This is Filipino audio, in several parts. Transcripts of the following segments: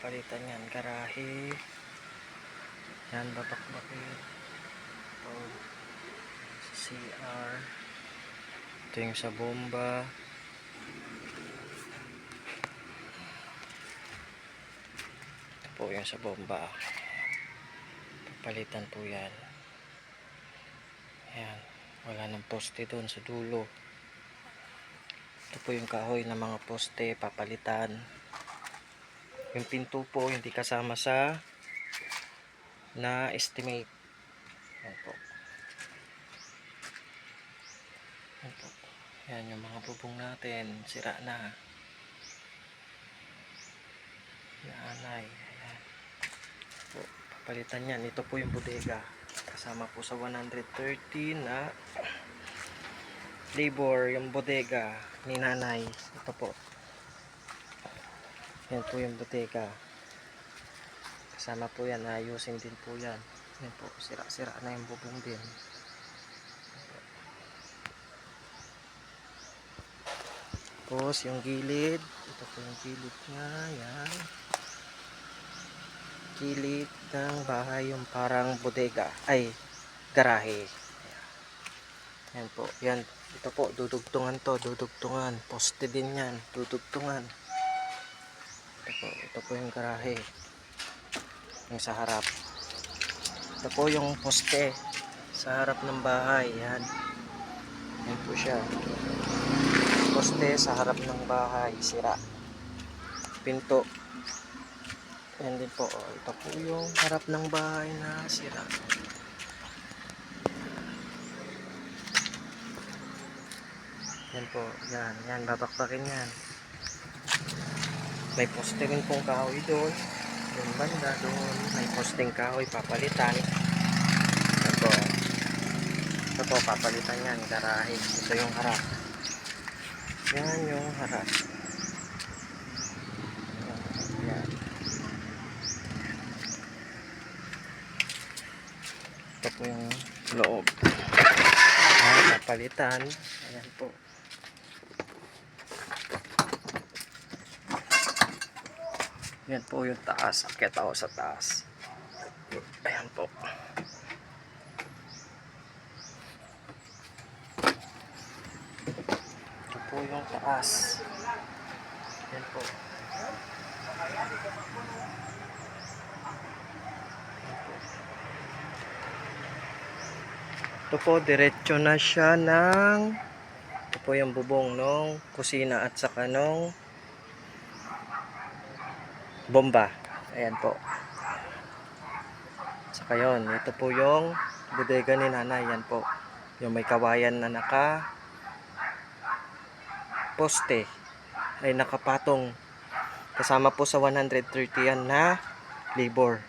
papalitan yan, garahe yan, babakbakin ito sa CR, ito yung sa bomba, ito po yung sa bomba, papalitan po yan. Ayan, wala nang poste doon sa dulo. Ito po yung kahoy ng mga poste, papalitan. Yung pinto po hindi kasama sa na estimate. Ayan po. Ayan po. Ayan yung mga bubong natin, sira na. Naanay. Ayan po, papalitan yan. Ito po yung bodega, kasama po sa 130 na labor yung bodega ni nanay. Ito po, yan po yung bodega, kasama po yan, ayusin din po yan. Yan po, sira-sira na yung bubong din. Tapos yung gilid, ito po yung gilid nya, yan, gilid ng bahay, yung parang bodega, ay garahe. Yan po, yan. Ito po, dudugtungan to, dudugtungan. Poste din yan, dudugtungan. Ito po yung garahe. Yung sa harap. Ito po yung poste sa harap ng bahay. Yan. Yan po siya. Poste sa harap ng bahay, sira. Pinto. Yan din po. Ito po yung harap ng bahay na sira. Yan po, yan, yan, babakbakin yan. May poste rin pong kahoy doon. Yung banda doon, may posting kahoy, papalitan. Ito, ito papalitan yan, garahe. Ito yung harap. Yan yung harap. Yan. Ito po yung loob. Yan, papalitan. Ayan po. Yan po yung taas. Akyat ako sa taas. Ayan po. Ito po yung taas. Ayan po. Ito po, diretso na siya ng, ito po yung bubong nung kusina at saka nung bomba. Ayan po. Saka yun, ito po yung bodega ni nanay. Yan po. Yung may kawayan na naka poste. Ay nakapatong. Kasama po sa 130 yan na labor.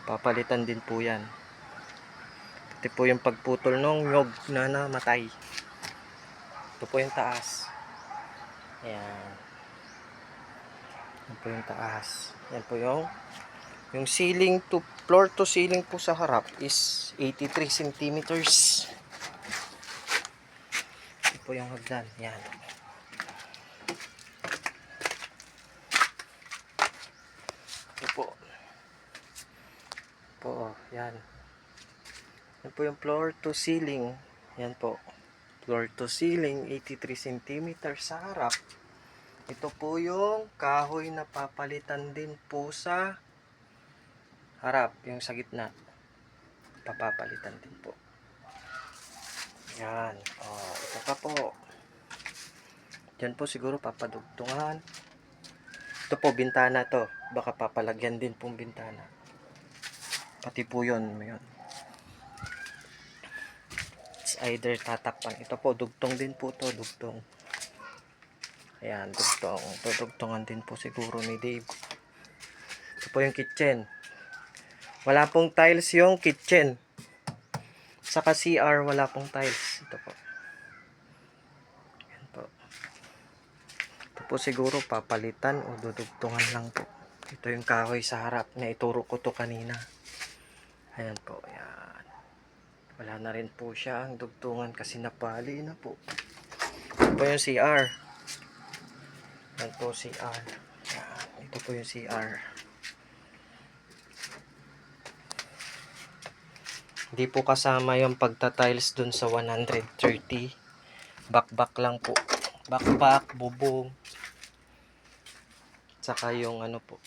Papalitan din po yan. Ito po yung pagputol nung nyog na namatay. Ito po yung taas. Ayan. Yan po yung taas. Yan po yung ceiling to floor to ceiling po sa harap is 83 centimeters. Ito po yung hagdan. Yan. Ito po. Po, yan. Yan po yung floor to ceiling. Yan po. Floor to ceiling 83 centimeters sa harap. Ito po yung kahoy na papalitan din po sa harap, yung sa gitna. Papapalitan din po. Yan. Oh, ito pa po. Diyan po siguro papadugtungan. Ito po, bintana to. Baka papalagyan din pong bintana. Pati po yun. It's either tatakpan. Ito po, dugtong din po to. Dugtong. Ayan, dugtong. Dugtongan din po siguro ni Dave. Ito po yung kitchen. Wala pong tiles yung kitchen. Saka CR, wala pong tiles. Ito po. Ayan po. Ito po siguro papalitan o dudugtungan lang po. Ito yung kahoy sa harap na ituro ko to kanina. Ayan po. Ayan. Wala na rin po siya ang dugtungan kasi napali na po. Ito po yung CR. Yan po CR. Yan. Ito po yung CR. Hindi po kasama yung pagta-tiles dun sa 130. Bakbak lang po. Bakbak, bubong. Tsaka yung ano po.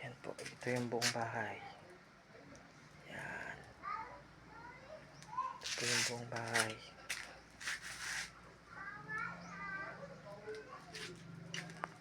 Yan po. Ito yung buong bahay. Yan. Ito yung buong bahay.